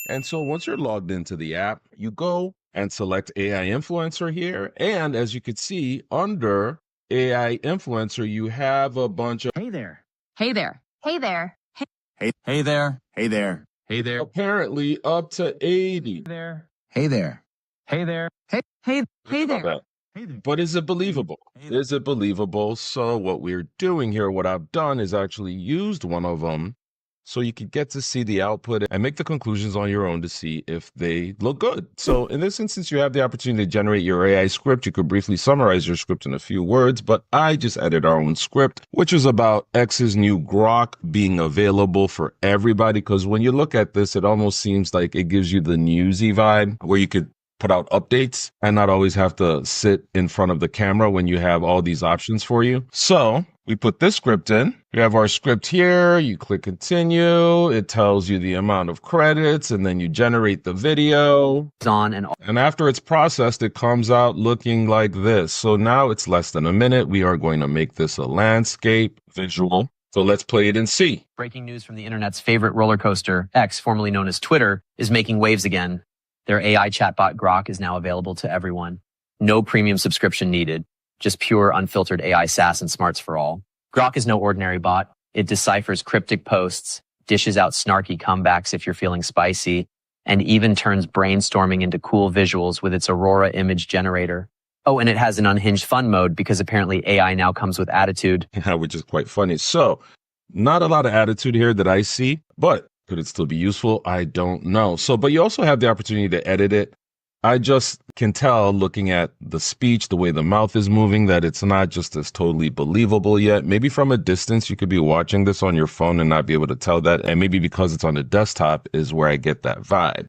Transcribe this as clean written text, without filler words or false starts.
And so once you're logged into the app, you go and select AI influencer here. And as you can see, under AI influencer, you have a bunch of Hey there. Hey there. Hey there. Hey there. Hey there. Hey there. apparently up to 80. There. Hey there. Hey there. Hey there. Hey there. But is it believable? Is it believable? So what we're doing here, what I've done is actually used one of them so you could get to see the output and make the conclusions on your own to see if they look good. So in this instance, you have the opportunity to generate your AI script. You could briefly summarize your script in a few words, but I just added our own script, which is about X's new Grok being available for everybody. Because when you look at this, it almost seems like it gives you the Newsy vibe where you could put out updates and not always have to sit in front of the camera when you have all these options for you. So we put this script in. You have our script here. You click continue. It tells you the amount of credits, and then you generate the video. And after it's processed, it comes out looking like this. So now it's less than a minute. We are going to make this a landscape visual. So let's play it and see. Breaking news from the internet's favorite roller coaster, X, formerly known as Twitter, is making waves again. Their AI chatbot Grok is now available to everyone. No premium subscription needed, just pure unfiltered AI SaaS and smarts for all. Grok is no ordinary bot. It deciphers cryptic posts, dishes out snarky comebacks if you're feeling spicy, and even turns brainstorming into cool visuals with its Aurora image generator. Oh, and it has an unhinged fun mode because apparently AI now comes with attitude. Yeah, which is quite funny. So not a lot of attitude here that I see, but could it still be useful? I don't know. So, but you also have the opportunity to edit it. I just can tell looking at the speech, the way the mouth is moving, that it's not just as totally believable yet. Maybe from a distance, you could be watching this on your phone and not be able to tell that. And maybe because it's on the desktop is where I get that vibe.